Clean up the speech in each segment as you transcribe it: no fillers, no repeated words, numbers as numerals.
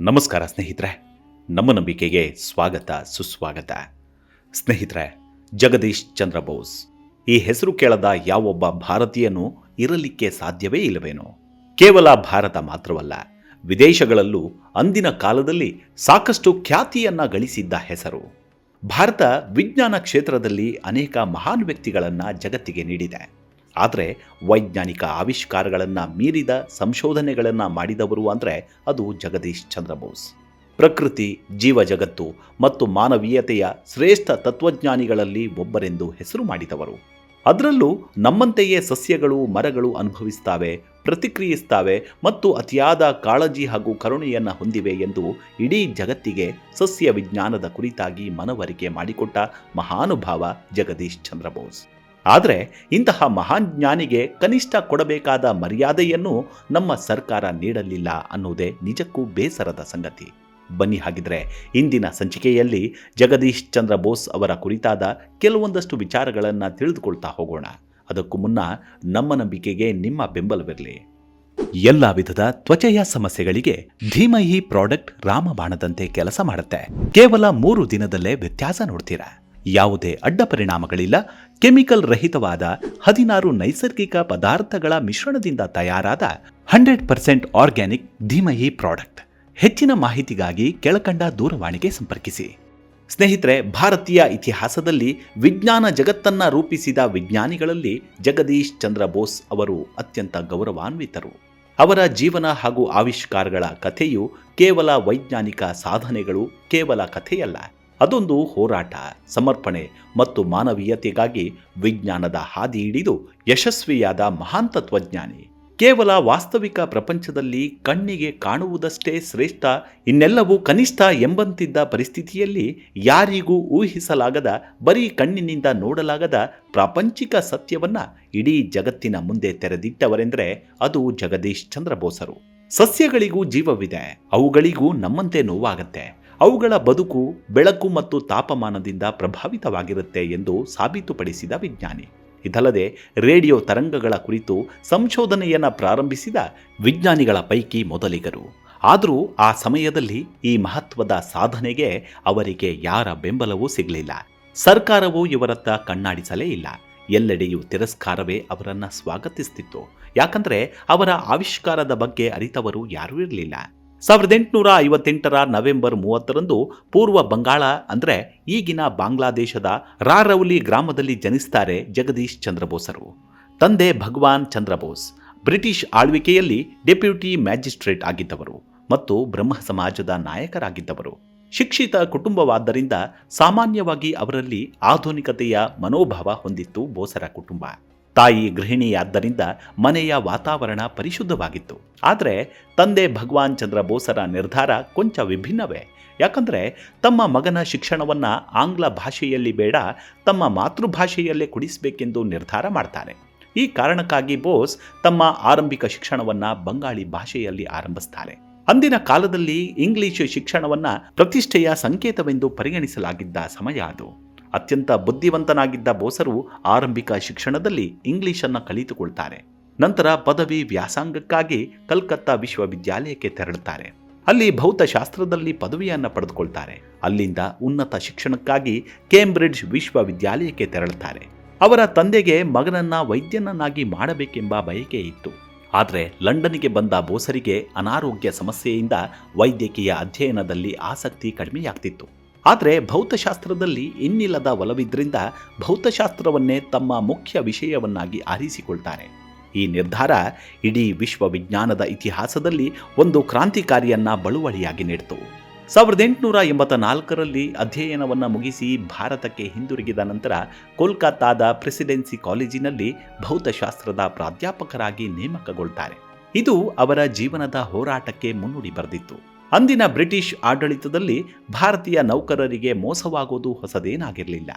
ನಮಸ್ಕಾರ ಸ್ನೇಹಿತರೆ, ನಮ್ಮ ನಂಬಿಕೆಗೆ ಸ್ವಾಗತ ಸುಸ್ವಾಗತ. ಸ್ನೇಹಿತರೆ, ಜಗದೀಶ್ ಚಂದ್ರ ಬೋಸ್ ಈ ಹೆಸರು ಕೇಳದ ಯಾವೊಬ್ಬ ಭಾರತೀಯನೂ ಇರಲಿಕ್ಕೆ ಸಾಧ್ಯವೇ ಇಲ್ಲವೇನೋ. ಕೇವಲ ಭಾರತ ಮಾತ್ರವಲ್ಲ, ವಿದೇಶಗಳಲ್ಲೂ ಅಂದಿನ ಕಾಲದಲ್ಲಿ ಸಾಕಷ್ಟು ಖ್ಯಾತಿಯನ್ನ ಗಳಿಸಿದ್ದ ಹೆಸರು. ಭಾರತ ವಿಜ್ಞಾನ ಕ್ಷೇತ್ರದಲ್ಲಿ ಅನೇಕ ಮಹಾನ್ ವ್ಯಕ್ತಿಗಳನ್ನು ಜಗತ್ತಿಗೆ ನೀಡಿದೆ. ಆದರೆ ವೈಜ್ಞಾನಿಕ ಆವಿಷ್ಕಾರಗಳನ್ನು ಮೀರಿದ ಸಂಶೋಧನೆಗಳನ್ನು ಮಾಡಿದವರು ಅಂದರೆ ಅದು ಜಗದೀಶ್ ಚಂದ್ರ ಬೋಸ್. ಪ್ರಕೃತಿ, ಜೀವ ಜಗತ್ತು ಮತ್ತು ಮಾನವೀಯತೆಯ ಶ್ರೇಷ್ಠ ತತ್ವಜ್ಞಾನಿಗಳಲ್ಲಿ ಒಬ್ಬರೆಂದು ಹೆಸರು ಮಾಡಿದವರು. ಅದರಲ್ಲೂ ನಮ್ಮಂತೆಯೇ ಸಸ್ಯಗಳು, ಮರಗಳು ಅನುಭವಿಸ್ತಾವೆ, ಪ್ರತಿಕ್ರಿಯಿಸ್ತಾವೆ ಮತ್ತು ಅತಿಯಾದ ಕಾಳಜಿ ಹಾಗೂ ಕರುಣೆಯನ್ನು ಹೊಂದಿವೆ ಎಂದು ಇಡೀ ಜಗತ್ತಿಗೆ ಸಸ್ಯ ವಿಜ್ಞಾನದ ಕುರಿತಾಗಿ ಮನವರಿಕೆ ಮಾಡಿಕೊಟ್ಟ ಮಹಾನುಭಾವ ಜಗದೀಶ್ ಚಂದ್ರ ಬೋಸ್. ಆದರೆ ಇಂತಹ ಮಹಾನ್ ಜ್ಞಾನಿಗೆ ಕನಿಷ್ಠ ಕೊಡಬೇಕಾದ ಮರ್ಯಾದೆಯನ್ನು ನಮ್ಮ ಸರ್ಕಾರ ನೀಡಲಿಲ್ಲ ಅನ್ನೋದೇ ನಿಜಕ್ಕೂ ಬೇಸರದ ಸಂಗತಿ. ಬನ್ನಿ ಹಾಗಿದ್ರೆ ಇಂದಿನ ಸಂಚಿಕೆಯಲ್ಲಿ ಜಗದೀಶ್ ಚಂದ್ರ ಬೋಸ್ ಅವರ ಕುರಿತಾದ ಕೆಲವೊಂದಷ್ಟು ವಿಚಾರಗಳನ್ನು ತಿಳಿದುಕೊಳ್ತಾ ಹೋಗೋಣ. ಅದಕ್ಕೂ ಮುನ್ನ ನಮ್ಮ ನಂಬಿಕೆಗೆ ನಿಮ್ಮ ಬೆಂಬಲವಿರಲಿ. ಎಲ್ಲ ವಿಧದ ತ್ವಚೆಯ ಸಮಸ್ಯೆಗಳಿಗೆ ಧೀಮಹಿ ಪ್ರಾಡಕ್ಟ್ ರಾಮಬಾಣದಂತೆ ಕೆಲಸ ಮಾಡುತ್ತೆ. ಕೇವಲ 3 ದಿನದಲ್ಲೇ ವ್ಯತ್ಯಾಸ ನೋಡ್ತೀರಾ. ಯಾವುದೇ ಅಡ್ಡ ಪರಿಣಾಮಗಳಿಲ್ಲ. ಕೆಮಿಕಲ್ ರಹಿತವಾದ 16 ನೈಸರ್ಗಿಕ ಪದಾರ್ಥಗಳ ಮಿಶ್ರಣದಿಂದ ತಯಾರಾದ 100% ಆರ್ಗ್ಯಾನಿಕ್ ಧೀಮಹಿ ಪ್ರಾಡಕ್ಟ್. ಹೆಚ್ಚಿನ ಮಾಹಿತಿಗಾಗಿ ಕೆಳಕಂಡ ದೂರವಾಣಿಗೆ ಸಂಪರ್ಕಿಸಿ. ಸ್ನೇಹಿತರೆ, ಭಾರತೀಯ ಇತಿಹಾಸದಲ್ಲಿ ವಿಜ್ಞಾನ ಜಗತ್ತನ್ನ ರೂಪಿಸಿದ ವಿಜ್ಞಾನಿಗಳಲ್ಲಿ ಜಗದೀಶ್ ಚಂದ್ರ ಬೋಸ್ ಅವರು ಅತ್ಯಂತ ಗೌರವಾನ್ವಿತರು. ಅವರ ಜೀವನ ಹಾಗೂ ಆವಿಷ್ಕಾರಗಳ ಕಥೆಯು ಕೇವಲ ವೈಜ್ಞಾನಿಕ ಸಾಧನೆಗಳು ಕೇವಲ ಕಥೆಯಲ್ಲ, ಅದೊಂದು ಹೋರಾಟ, ಸಮರ್ಪಣೆ ಮತ್ತು ಮಾನವೀಯತೆಗಾಗಿ ವಿಜ್ಞಾನದ ಹಾದಿ ಹಿಡಿದು ಯಶಸ್ವಿಯಾದ ಮಹಾನ್ ತತ್ವಜ್ಞಾನಿ. ಕೇವಲ ವಾಸ್ತವಿಕ ಪ್ರಪಂಚದಲ್ಲಿ ಕಣ್ಣಿಗೆ ಕಾಣುವುದಷ್ಟೇ ಶ್ರೇಷ್ಠ, ಇನ್ನೆಲ್ಲವೂ ಕನಿಷ್ಠ ಎಂಬಂತಿದ್ದ ಪರಿಸ್ಥಿತಿಯಲ್ಲಿ ಯಾರಿಗೂ ಊಹಿಸಲಾಗದ, ಬರೀ ಕಣ್ಣಿನಿಂದ ನೋಡಲಾಗದ ಪ್ರಾಪಂಚಿಕ ಸತ್ಯವನ್ನ ಇಡೀ ಜಗತ್ತಿನ ಮುಂದೆ ತೆರೆದಿಟ್ಟವರೆಂದರೆ ಅದು ಜಗದೀಶ್ ಚಂದ್ರ ಬೋಸರು. ಸಸ್ಯಗಳಿಗೂ ಜೀವವಿದೆ, ಅವುಗಳಿಗೂ ನಮ್ಮಂತೆ ನೋವಾಗತ್ತೆ. ಅವುಗಳ ಬದುಕು ಬೆಳಕು ಮತ್ತು ತಾಪಮಾನದಿಂದ ಪ್ರಭಾವಿತವಾಗಿರುತ್ತೆ ಎಂದು ಸಾಬೀತುಪಡಿಸಿದ ವಿಜ್ಞಾನಿ. ಇದಲ್ಲದೆ ರೇಡಿಯೋ ತರಂಗಗಳ ಕುರಿತು ಸಂಶೋಧನೆಯನ್ನು ಪ್ರಾರಂಭಿಸಿದ ವಿಜ್ಞಾನಿಗಳ ಪೈಕಿ ಮೊದಲಿಗರು. ಆದರೂ ಆ ಸಮಯದಲ್ಲಿ ಈ ಮಹತ್ವದ ಸಾಧನೆಗೆ ಅವರಿಗೆ ಯಾರ ಬೆಂಬಲವೂ ಸಿಗಲಿಲ್ಲ. ಸರ್ಕಾರವೂ ಇವರತ್ತ ಕಣ್ಣಾಡಿಸಲೇ ಇಲ್ಲ. ಎಲ್ಲೆಡೆಯೂ ತಿರಸ್ಕಾರವೇ ಅವರನ್ನು ಸ್ವಾಗತಿಸುತ್ತಿತ್ತು. ಯಾಕಂದರೆ ಅವರ ಆವಿಷ್ಕಾರದ ಬಗ್ಗೆ ಅರಿತವರು ಯಾರೂ ಇರಲಿಲ್ಲ. 1858 ನವೆಂಬರ್ 30ರಂದು ಪೂರ್ವ ಬಂಗಾಳ ಅಂದರೆ ಈಗಿನ ಬಾಂಗ್ಲಾದೇಶದ ರಾರೌಲಿ ಗ್ರಾಮದಲ್ಲಿ ಜನಿಸ್ತಾರೆ ಜಗದೀಶ್ ಚಂದ್ರ ಬೋಸರು. ತಂದೆ ಭಗವಾನ್ ಚಂದ್ರ ಬೋಸ್ ಬ್ರಿಟಿಷ್ ಆಳ್ವಿಕೆಯಲ್ಲಿ ಡೆಪ್ಯೂಟಿ ಮ್ಯಾಜಿಸ್ಟ್ರೇಟ್ ಆಗಿದ್ದವರು ಮತ್ತು ಬ್ರಹ್ಮ ಸಮಾಜದ ನಾಯಕರಾಗಿದ್ದವರು. ಶಿಕ್ಷಿತ ಕುಟುಂಬವಾದ್ದರಿಂದ ಸಾಮಾನ್ಯವಾಗಿ ಅವರಲ್ಲಿ ಆಧುನಿಕತೆಯ ಮನೋಭಾವ ಹೊಂದಿತ್ತು ಬೋಸರ ಕುಟುಂಬ. ತಾಯಿ ಗೃಹಿಣಿಯಾದ್ದರಿಂದ ಮನೆಯ ವಾತಾವರಣ ಪರಿಶುದ್ಧವಾಗಿತ್ತು. ಆದರೆ ತಂದೆ ಭಗವಾನ್ ಚಂದ್ರ ಬೋಸರ ನಿರ್ಧಾರ ಕೊಂಚ ವಿಭಿನ್ನವೇ. ಯಾಕಂದರೆ ತಮ್ಮ ಮಗನ ಶಿಕ್ಷಣವನ್ನು ಆಂಗ್ಲ ಭಾಷೆಯಲ್ಲಿ ಬೇಡ, ತಮ್ಮ ಮಾತೃಭಾಷೆಯಲ್ಲೇ ಕೊಡಿಸಬೇಕೆಂದು ನಿರ್ಧಾರ ಮಾಡ್ತಾರೆ. ಈ ಕಾರಣಕ್ಕಾಗಿ ಬೋಸ್ ತಮ್ಮ ಆರಂಭಿಕ ಶಿಕ್ಷಣವನ್ನು ಬಂಗಾಳಿ ಭಾಷೆಯಲ್ಲಿ ಆರಂಭಿಸ್ತಾರೆ. ಅಂದಿನ ಕಾಲದಲ್ಲಿ ಇಂಗ್ಲಿಷ್ ಶಿಕ್ಷಣವನ್ನು ಪ್ರತಿಷ್ಠೆಯ ಸಂಕೇತವೆಂದು ಪರಿಗಣಿಸಲಾಗಿದ್ದ ಸಮಯ ಅದು. ಅತ್ಯಂತ ಬುದ್ಧಿವಂತನಾಗಿದ್ದ ಬೋಸರು ಆರಂಭಿಕ ಶಿಕ್ಷಣದಲ್ಲಿ ಇಂಗ್ಲಿಷನ್ನು ಕಲಿತುಕೊಳ್ತಾರೆ. ನಂತರ ಪದವಿ ವ್ಯಾಸಂಗಕ್ಕಾಗಿ ಕಲ್ಕತ್ತಾ ವಿಶ್ವವಿದ್ಯಾಲಯಕ್ಕೆ ತೆರಳುತ್ತಾರೆ. ಅಲ್ಲಿ ಭೌತಶಾಸ್ತ್ರದಲ್ಲಿ ಪದವಿಯನ್ನು ಪಡೆದುಕೊಳ್ತಾರೆ. ಅಲ್ಲಿಂದ ಉನ್ನತ ಶಿಕ್ಷಣಕ್ಕಾಗಿ ಕೇಂಬ್ರಿಡ್ಜ್ ವಿಶ್ವವಿದ್ಯಾಲಯಕ್ಕೆ ತೆರಳುತ್ತಾರೆ. ಅವರ ತಂದೆಗೆ ಮಗನನ್ನ ವೈದ್ಯನನ್ನಾಗಿ ಮಾಡಬೇಕೆಂಬ ಬಯಕೆ ಇತ್ತು. ಆದರೆ ಲಂಡನ್ನಿಗೆ ಬಂದ ಬೋಸರಿಗೆ ಅನಾರೋಗ್ಯ ಸಮಸ್ಯೆಯಿಂದ ವೈದ್ಯಕೀಯ ಅಧ್ಯಯನದಲ್ಲಿ ಆಸಕ್ತಿ ಕಡಿಮೆಯಾಗ್ತಿತ್ತು. ಆದರೆ ಭೌತಶಾಸ್ತ್ರದಲ್ಲಿ ಇನ್ನಿಲ್ಲದ ಒಲವಿದ್ರಿಂದ ಭೌತಶಾಸ್ತ್ರವನ್ನೇ ತಮ್ಮ ಮುಖ್ಯ ವಿಷಯವನ್ನಾಗಿ ಆರಿಸಿಕೊಳ್ತಾರೆ. ಈ ನಿರ್ಧಾರ ಇಡೀ ವಿಶ್ವವಿಜ್ಞಾನದ ಇತಿಹಾಸದಲ್ಲಿ ಒಂದು ಕ್ರಾಂತಿಕಾರಿಯನ್ನ ಬಳುವಳಿಯಾಗಿ ನೀಡಿತು. 1884ರಲ್ಲಿ ಅಧ್ಯಯನವನ್ನು ಮುಗಿಸಿ ಭಾರತಕ್ಕೆ ಹಿಂದಿರುಗಿದ ನಂತರ ಕೋಲ್ಕತ್ತಾದ ಪ್ರೆಸಿಡೆನ್ಸಿ ಕಾಲೇಜಿನಲ್ಲಿ ಭೌತಶಾಸ್ತ್ರದ ಪ್ರಾಧ್ಯಾಪಕರಾಗಿ ನೇಮಕಗೊಳ್ತಾರೆ. ಇದು ಅವರ ಜೀವನದ ಹೋರಾಟಕ್ಕೆ ಮುನ್ನುಡಿ ಬರೆದಿತ್ತು. ಅಂದಿನ ಬ್ರಿಟಿಷ್ ಆಡಳಿತದಲ್ಲಿ ಭಾರತೀಯ ನೌಕರರಿಗೆ ಮೋಸವಾಗುವುದು ಹೊಸದೇನಾಗಿರಲಿಲ್ಲ.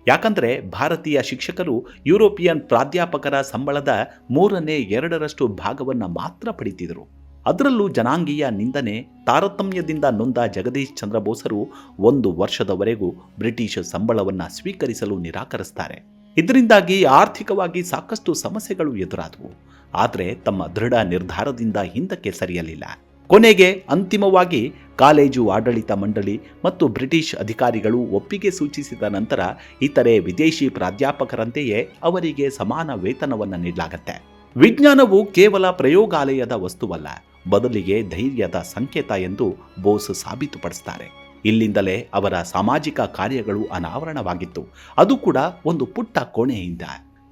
ಯಾಕಂದರೆ ಭಾರತೀಯ ಶಿಕ್ಷಕರು ಯುರೋಪಿಯನ್ ಪ್ರಾಧ್ಯಾಪಕರ ಸಂಬಳದ 2/3 ಭಾಗವನ್ನು ಮಾತ್ರ ಪಡೆದಿದ್ದರು. ಅದರಲ್ಲೂ ಜನಾಂಗೀಯ ನಿಂದನೆ, ತಾರತಮ್ಯದಿಂದ ನೊಂದ ಜಗದೀಶ್ ಚಂದ್ರ ಬೋಸರು 1 ವರ್ಷದವರೆಗೂ ಬ್ರಿಟಿಷ್ ಸಂಬಳವನ್ನು ಸ್ವೀಕರಿಸಲು ನಿರಾಕರಿಸ್ತಾರೆ. ಇದರಿಂದಾಗಿ ಆರ್ಥಿಕವಾಗಿ ಸಾಕಷ್ಟು ಸಮಸ್ಯೆಗಳು ಎದುರಾದವು. ಆದರೆ ತಮ್ಮ ದೃಢ ನಿರ್ಧಾರದಿಂದ ಹಿಂದಕ್ಕೆ ಸರಿಯಲಿಲ್ಲ. ಕೊನೆಗೆ ಅಂತಿಮವಾಗಿ ಕಾಲೇಜು ಆಡಳಿತ ಮಂಡಳಿ ಮತ್ತು ಬ್ರಿಟಿಷ್ ಅಧಿಕಾರಿಗಳು ಒಪ್ಪಿಗೆ ಸೂಚಿಸಿದ ನಂತರ ಇತರೆ ವಿದೇಶಿ ಪ್ರಾಧ್ಯಾಪಕರಂತೆಯೇ ಅವರಿಗೆ ಸಮಾನ ವೇತನವನ್ನು ನೀಡಲಾಗುತ್ತೆ. ವಿಜ್ಞಾನವು ಕೇವಲ ಪ್ರಯೋಗಾಲಯದ ವಸ್ತುವಲ್ಲ, ಬದಲಿಗೆ ಧೈರ್ಯದ ಸಂಕೇತ ಎಂದು ಬೋಸ್ ಸಾಬೀತುಪಡಿಸ್ತಾರೆ. ಇಲ್ಲಿಂದಲೇ ಅವರ ಸಾಮಾಜಿಕ ಕಾರ್ಯಗಳು ಅನಾವರಣವಾಗಿತ್ತು, ಅದು ಕೂಡ ಒಂದು ಪುಟ್ಟ ಕೋಣೆಯಿಂದ.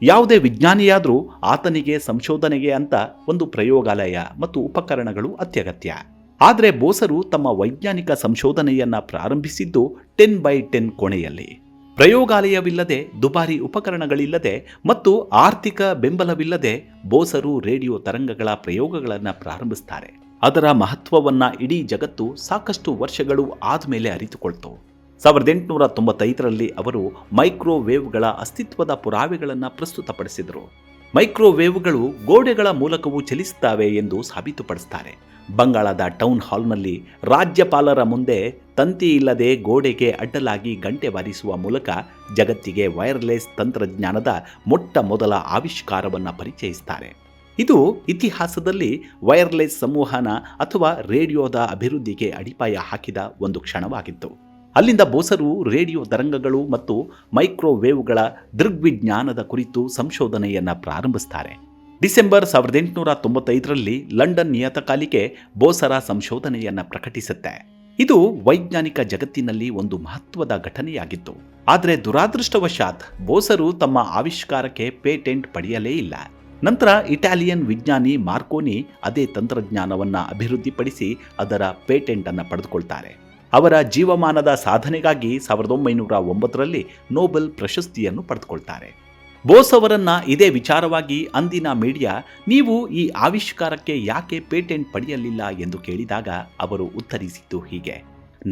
ಯಾವುದೇ ವಿಜ್ಞಾನಿಯಾದರೂ ಆತನಿಗೆ ಸಂಶೋಧನೆಗೆ ಅಂತ ಒಂದು ಪ್ರಯೋಗಾಲಯ ಮತ್ತು ಉಪಕರಣಗಳು ಅತ್ಯಗತ್ಯ. ಆದರೆ ಬೋಸರು ತಮ್ಮ ವೈಜ್ಞಾನಿಕ ಸಂಶೋಧನೆಯನ್ನ ಪ್ರಾರಂಭಿಸಿದ್ದು 10x10 ಕೋಣೆಯಲ್ಲಿ. ಪ್ರಯೋಗಾಲಯವಿಲ್ಲದೆ, ದುಬಾರಿ ಉಪಕರಣಗಳಿಲ್ಲದೆ ಮತ್ತು ಆರ್ಥಿಕ ಬೆಂಬಲವಿಲ್ಲದೆ ಬೋಸರು ರೇಡಿಯೋ ತರಂಗಗಳ ಪ್ರಯೋಗಗಳನ್ನು ಪ್ರಾರಂಭಿಸ್ತಾರೆ. ಅದರ ಮಹತ್ವವನ್ನ ಇಡೀ ಜಗತ್ತು ಸಾಕಷ್ಟು ವರ್ಷಗಳು ಆದಮೇಲೆ ಅರಿತುಕೊಳ್ತು. 1895ರಲ್ಲಿ ಅವರು ಮೈಕ್ರೋವೇವ್ಗಳ ಅಸ್ತಿತ್ವದ ಪುರಾವೆಗಳನ್ನು ಪ್ರಸ್ತುತಪಡಿಸಿದರು. ಮೈಕ್ರೋವೇವ್ಗಳು ಗೋಡೆಗಳ ಮೂಲಕವೂ ಚಲಿಸುತ್ತವೆ ಎಂದು ಸಾಬೀತುಪಡಿಸ್ತಾರೆ. ಬಂಗಾಳದ ಟೌನ್ ಹಾಲ್ನಲ್ಲಿ ರಾಜ್ಯಪಾಲರ ಮುಂದೆ ತಂತಿ ಇಲ್ಲದೆ ಗೋಡೆಗೆ ಅಡ್ಡಲಾಗಿ ಗಂಟೆ ಬಾರಿಸುವ ಮೂಲಕ ಜಗತ್ತಿಗೆ ವೈರ್ಲೆಸ್ ತಂತ್ರಜ್ಞಾನದ ಮೊಟ್ಟ ಮೊದಲ ಆವಿಷ್ಕಾರವನ್ನು ಪರಿಚಯಿಸುತ್ತಾರೆ. ಇದು ಇತಿಹಾಸದಲ್ಲಿ ವೈರ್ಲೆಸ್ ಸಂವಹನ ಅಥವಾ ರೇಡಿಯೋದ ಅಭಿವೃದ್ಧಿಗೆ ಅಡಿಪಾಯ ಹಾಕಿದ ಒಂದು ಕ್ಷಣವಾಗಿತ್ತು. ಅಲ್ಲಿಂದ ಬೋಸರು ರೇಡಿಯೋ ತರಂಗಗಳು ಮತ್ತು ಮೈಕ್ರೋವೇವ್ಗಳ ದೃಗ್ವಿಜ್ಞಾನದ ಕುರಿತು ಸಂಶೋಧನೆಯನ್ನು ಪ್ರಾರಂಭಿಸುತ್ತಾರೆ. ಡಿಸೆಂಬರ್ 1895ರಲ್ಲಿ ಲಂಡನ್ ನಿಯತಕಾಲಿಕೆ ಬೋಸರ ಸಂಶೋಧನೆಯನ್ನು ಪ್ರಕಟಿಸುತ್ತೆ. ಇದು ವೈಜ್ಞಾನಿಕ ಜಗತ್ತಿನಲ್ಲಿ ಒಂದು ಮಹತ್ವದ ಘಟನೆಯಾಗಿತ್ತು. ಆದರೆ ದುರಾದೃಷ್ಟವಶಾತ್ ಬೋಸರು ತಮ್ಮ ಆವಿಷ್ಕಾರಕ್ಕೆ ಪೇಟೆಂಟ್ ಪಡೆಯಲೇ ಇಲ್ಲ. ನಂತರ ಇಟಾಲಿಯನ್ ವಿಜ್ಞಾನಿ ಮಾರ್ಕೋನಿ ಅದೇ ತಂತ್ರಜ್ಞಾನವನ್ನು ಅಭಿವೃದ್ಧಿಪಡಿಸಿ ಅದರ ಪೇಟೆಂಟ್ ಅನ್ನು ಪಡೆದುಕೊಳ್ತಾರೆ. ಅವರ ಜೀವಮಾನದ ಸಾಧನೆಗಾಗಿ 1909ರಲ್ಲಿ ನೊಬೆಲ್ ಪ್ರಶಸ್ತಿಯನ್ನು ಪಡೆದುಕೊಳ್ತಾರೆ. ಬೋಸ್ ಅವರನ್ನ ಇದೇ ವಿಚಾರವಾಗಿ ಅಂದಿನ ಮೀಡಿಯಾ, ನೀವು ಈ ಆವಿಷ್ಕಾರಕ್ಕೆ ಯಾಕೆ ಪೇಟೆಂಟ್ ಪಡೆಯಲಿಲ್ಲ ಎಂದು ಕೇಳಿದಾಗ ಅವರು ಉತ್ತರಿಸಿದ್ದು ಹೀಗೆ: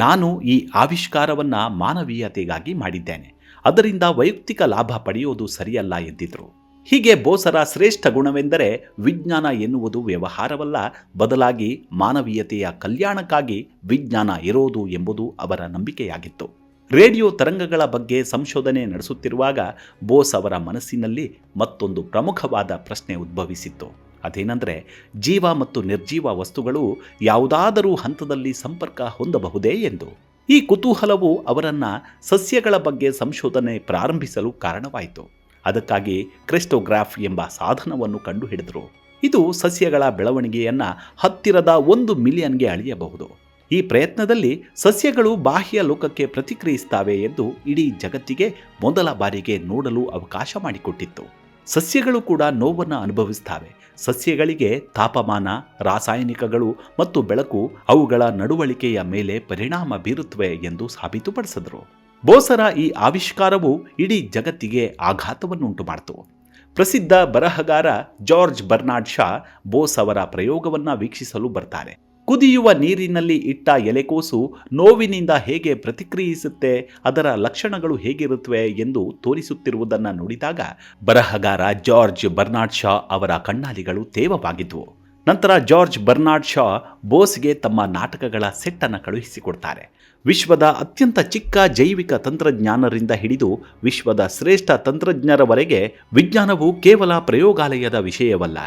ನಾನು ಈ ಆವಿಷ್ಕಾರವನ್ನ ಮಾನವೀಯತೆಗಾಗಿ ಮಾಡಿದ್ದೇನೆ, ಅದರಿಂದ ವೈಯಕ್ತಿಕ ಲಾಭ ಪಡೆಯುವುದು ಸರಿಯಲ್ಲ ಎಂದಿದ್ರು. ಹೀಗೆ ಬೋಸರ ಶ್ರೇಷ್ಠ ಗುಣವೆಂದರೆ ವಿಜ್ಞಾನ ಎನ್ನುವುದು ವ್ಯವಹಾರವಲ್ಲ, ಬದಲಾಗಿ ಮಾನವೀಯತೆಯ ಕಲ್ಯಾಣಕ್ಕಾಗಿ ವಿಜ್ಞಾನ ಇರೋದು ಎಂಬುದು ಅವರ ನಂಬಿಕೆಯಾಗಿತ್ತು. ರೇಡಿಯೋ ತರಂಗಗಳ ಬಗ್ಗೆ ಸಂಶೋಧನೆ ನಡೆಸುತ್ತಿರುವಾಗ ಬೋಸ್ ಅವರ ಮನಸ್ಸಿನಲ್ಲಿ ಮತ್ತೊಂದು ಪ್ರಮುಖವಾದ ಪ್ರಶ್ನೆ ಉದ್ಭವಿಸಿತ್ತು. ಅದೇನೆಂದರೆ, ಜೀವ ಮತ್ತು ನಿರ್ಜೀವ ವಸ್ತುಗಳು ಯಾವುದಾದರೂ ಹಂತದಲ್ಲಿ ಸಂಪರ್ಕ ಹೊಂದಬಹುದೇ ಎಂದು. ಈ ಕುತೂಹಲವು ಅವರನ್ನು ಸಸ್ಯಗಳ ಬಗ್ಗೆ ಸಂಶೋಧನೆ ಪ್ರಾರಂಭಿಸಲು ಕಾರಣವಾಯಿತು. ಅದಕ್ಕಾಗಿ ಕ್ರೆಸ್ಟೋಗ್ರಾಫ್ ಎಂಬ ಸಾಧನವನ್ನು ಕಂಡುಹಿಡಿದರು. ಇದು ಸಸ್ಯಗಳ ಬೆಳವಣಿಗೆಯನ್ನು ಹತ್ತಿರದ 1 ಮಿಲಿಯನ್ಗೆ ಅಳೆಯಬಹುದು. ಈ ಪ್ರಯತ್ನದಲ್ಲಿ ಸಸ್ಯಗಳು ಬಾಹ್ಯ ಲೋಕಕ್ಕೆ ಪ್ರತಿಕ್ರಿಯಿಸುತ್ತವೆ ಎಂದು ಇಡೀ ಜಗತ್ತಿಗೆ ಮೊದಲ ಬಾರಿಗೆ ನೋಡಲು ಅವಕಾಶ ಮಾಡಿಕೊಟ್ಟಿತ್ತು. ಸಸ್ಯಗಳು ಕೂಡ ನೋವನ್ನು ಅನುಭವಿಸುತ್ತವೆ. ಸಸ್ಯಗಳಿಗೆ ತಾಪಮಾನ, ರಾಸಾಯನಿಕಗಳು ಮತ್ತು ಬೆಳಕು ಅವುಗಳ ನಡವಳಿಕೆಯ ಮೇಲೆ ಪರಿಣಾಮ ಬೀರುತ್ತವೆ ಎಂದು ಸಾಬೀತುಪಡಿಸಿದರು. ಬೋಸರ ಈ ಆವಿಷ್ಕಾರವು ಇಡೀ ಜಗತ್ತಿಗೆ ಆಘಾತವನ್ನುಂಟು ಮಾಡಿತು. ಪ್ರಸಿದ್ಧ ಬರಹಗಾರ ಜಾರ್ಜ್ ಬರ್ನಾರ್ಡ್ ಶಾ ಬೋಸ್ ಅವರ ಪ್ರಯೋಗವನ್ನು ವೀಕ್ಷಿಸಲು ಬರ್ತಾರೆ. ಕುದಿಯುವ ನೀರಿನಲ್ಲಿ ಇಟ್ಟ ಎಲೆಕೋಸು ನೋವಿನಿಂದ ಹೇಗೆ ಪ್ರತಿಕ್ರಿಯಿಸುತ್ತೆ, ಅದರ ಲಕ್ಷಣಗಳು ಹೇಗಿರುತ್ತವೆ ಎಂದು ತೋರಿಸುತ್ತಿರುವುದನ್ನು ನೋಡಿದಾಗ ಬರಹಗಾರ ಜಾರ್ಜ್ ಬರ್ನಾರ್ಡ್ ಶಾ ಅವರ ಕಣ್ಣಾಲಿಗಳು ತೇವವಾಗಿದ್ವು. ನಂತರ ಜಾರ್ಜ್ ಬರ್ನಾರ್ಡ್ ಶಾ ಬೋಸ್ಗೆ ತಮ್ಮ ನಾಟಕಗಳ ಸೆಟ್ಟನ್ನು ಕಳುಹಿಸಿಕೊಡ್ತಾರೆ. ವಿಶ್ವದ ಅತ್ಯಂತ ಚಿಕ್ಕ ಜೈವಿಕ ತಂತ್ರಜ್ಞಾನರಿಂದ ಹಿಡಿದು ವಿಶ್ವದ ಶ್ರೇಷ್ಠ ತಂತ್ರಜ್ಞರವರೆಗೆ ವಿಜ್ಞಾನವು ಕೇವಲ ಪ್ರಯೋಗಾಲಯದ ವಿಷಯವಲ್ಲ,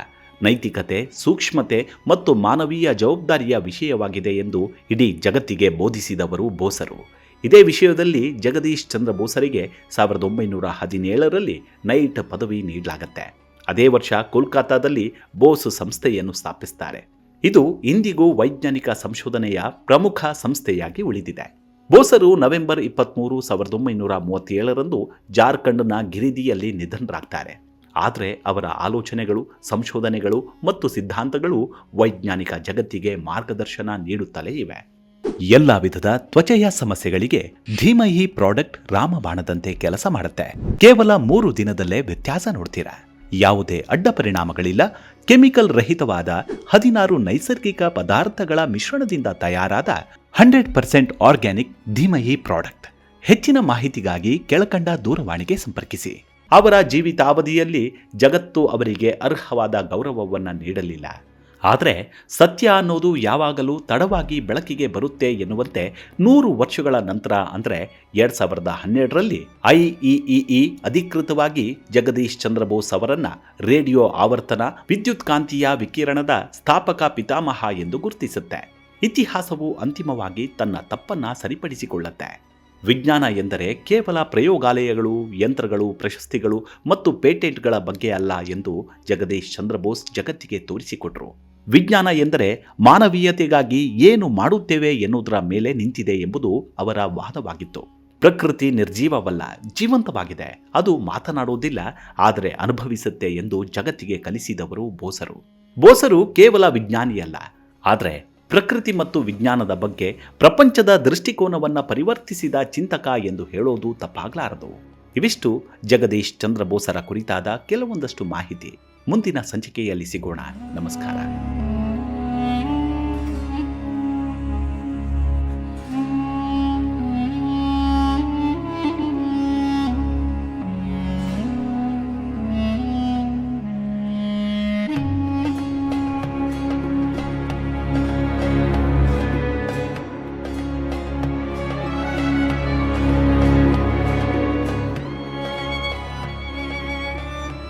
ನೈತಿಕತೆ, ಸೂಕ್ಷ್ಮತೆ ಮತ್ತು ಮಾನವೀಯ ಜವಾಬ್ದಾರಿಯ ವಿಷಯವಾಗಿದೆ ಎಂದು ಇಡೀ ಜಗತ್ತಿಗೆ ಬೋಧಿಸಿದವರು ಬೋಸರು. ಇದೇ ವಿಷಯದಲ್ಲಿ ಜಗದೀಶ್ ಚಂದ್ರ ಬೋಸರಿಗೆ 1917ರಲ್ಲಿ ನೈಟ್ ಪದವಿ ನೀಡಲಾಗುತ್ತೆ. ಅದೇ ವರ್ಷ ಕೋಲ್ಕತ್ತಾದಲ್ಲಿ ಬೋಸ್ ಸಂಸ್ಥೆಯನ್ನು ಸ್ಥಾಪಿಸುತ್ತಾರೆ. ಇದು ಇಂದಿಗೂ ವೈಜ್ಞಾನಿಕ ಸಂಶೋಧನೆಯ ಪ್ರಮುಖ ಸಂಸ್ಥೆಯಾಗಿ ಉಳಿದಿದೆ. ಬೋಸರು ನವೆಂಬರ್ 23, 1937ರಂದು ಜಾರ್ಖಂಡ್ನ ಗಿರಿದಿಯಲ್ಲಿ ನಿಧನರಾಗ್ತಾರೆ. ಆದರೆ ಅವರ ಆಲೋಚನೆಗಳು, ಸಂಶೋಧನೆಗಳು ಮತ್ತು ಸಿದ್ಧಾಂತಗಳು ವೈಜ್ಞಾನಿಕ ಜಗತ್ತಿಗೆ ಮಾರ್ಗದರ್ಶನ ನೀಡುತ್ತಲೇ ಇವೆ. ಎಲ್ಲ ವಿಧದ ತ್ವಚೆಯ ಸಮಸ್ಯೆಗಳಿಗೆ ಧೀಮಹಿ ಪ್ರಾಡಕ್ಟ್ ರಾಮಬಾಣದಂತೆ ಕೆಲಸ ಮಾಡುತ್ತೆ. ಕೇವಲ 3 ದಿನದಲ್ಲೇ ವ್ಯತ್ಯಾಸ ನೋಡ್ತೀರಾ. ಯಾವುದೇ ಅಡ್ಡ ಪರಿಣಾಮಗಳಿಲ್ಲ. ಕೆಮಿಕಲ್ ರಹಿತವಾದ 16 ನೈಸರ್ಗಿಕ ಪದಾರ್ಥಗಳ ಮಿಶ್ರಣದಿಂದ ತಯಾರಾದ 100% ಆರ್ಗ್ಯಾನಿಕ್ ಧೀಮಹಿ ಪ್ರಾಡಕ್ಟ್. ಹೆಚ್ಚಿನ ಮಾಹಿತಿಗಾಗಿ ಕೆಳಕಂಡ ದೂರವಾಣಿಗೆ ಸಂಪರ್ಕಿಸಿ. ಅವರ ಜೀವಿತಾವಧಿಯಲ್ಲಿ ಜಗತ್ತು ಅವರಿಗೆ ಅರ್ಹವಾದ ಗೌರವವನ್ನು ನೀಡಲಿಲ್ಲ. ಆದರೆ ಸತ್ಯ ಅನ್ನೋದು ಯಾವಾಗಲೂ ತಡವಾಗಿ ಬೆಳಕಿಗೆ ಬರುತ್ತೆ ಎನ್ನುವಂತೆ 100 ವರ್ಷಗಳ ನಂತರ ಅಂದರೆ 2012ರಲ್ಲಿ IEEE ಅಧಿಕೃತವಾಗಿ ಜಗದೀಶ್ ಚಂದ್ರ ಬೋಸ್ ಅವರನ್ನ ರೇಡಿಯೋ ಆವರ್ತನ ವಿದ್ಯುತ್ಕಾಂತೀಯ ವಿಕಿರಣದ ಸ್ಥಾಪಕ ಪಿತಾಮಹ ಎಂದು ಗುರುತಿಸುತ್ತೆ. ಇತಿಹಾಸವು ಅಂತಿಮವಾಗಿ ತನ್ನ ತಪ್ಪನ್ನ ಸರಿಪಡಿಸಿಕೊಳ್ಳುತ್ತೆ. ವಿಜ್ಞಾನ ಎಂದರೆ ಕೇವಲ ಪ್ರಯೋಗಾಲಯಗಳು, ಯಂತ್ರಗಳು, ಪ್ರಶಸ್ತಿಗಳು ಮತ್ತು ಪೇಟೆಂಟ್ಗಳ ಬಗ್ಗೆ ಅಲ್ಲ ಎಂದು ಜಗದೀಶ್ ಚಂದ್ರ ಬೋಸ್ ಜಗತ್ತಿಗೆ ತೋರಿಸಿಕೊಟ್ರು. ವಿಜ್ಞಾನ ಎಂದರೆ ಮಾನವೀಯತೆಗಾಗಿ ಏನು ಮಾಡುತ್ತೇವೆ ಎನ್ನುವುದರ ಮೇಲೆ ನಿಂತಿದೆ ಎಂಬುದು ಅವರ ವಾದವಾಗಿತ್ತು. ಪ್ರಕೃತಿ ನಿರ್ಜೀವವಲ್ಲ, ಜೀವಂತವಾಗಿದೆ. ಅದು ಮಾತನಾಡುವುದಿಲ್ಲ, ಆದರೆ ಅನುಭವಿಸುತ್ತೆ ಎಂದು ಜಗತ್ತಿಗೆ ಕಲಿಸಿದವರು ಬೋಸರು. ಬೋಸರು ಕೇವಲ ವಿಜ್ಞಾನಿಯಲ್ಲ, ಆದರೆ ಪ್ರಕೃತಿ ಮತ್ತು ವಿಜ್ಞಾನದ ಬಗ್ಗೆ ಪ್ರಪಂಚದ ದೃಷ್ಟಿಕೋನವನ್ನು ಪರಿವರ್ತಿಸಿದ ಚಿಂತಕ ಎಂದು ಹೇಳೋದು ತಪ್ಪಾಗಲಾರದು. ಇವಿಷ್ಟು ಜಗದೀಶ್ ಚಂದ್ರ ಬೋಸರ ಕುರಿತಾದ ಕೆಲವೊಂದಷ್ಟು ಮಾಹಿತಿ. ಮುಂದಿನ ಸಂಚಿಕೆಯಲ್ಲಿ ಸಿಗೋಣ. ನಮಸ್ಕಾರ.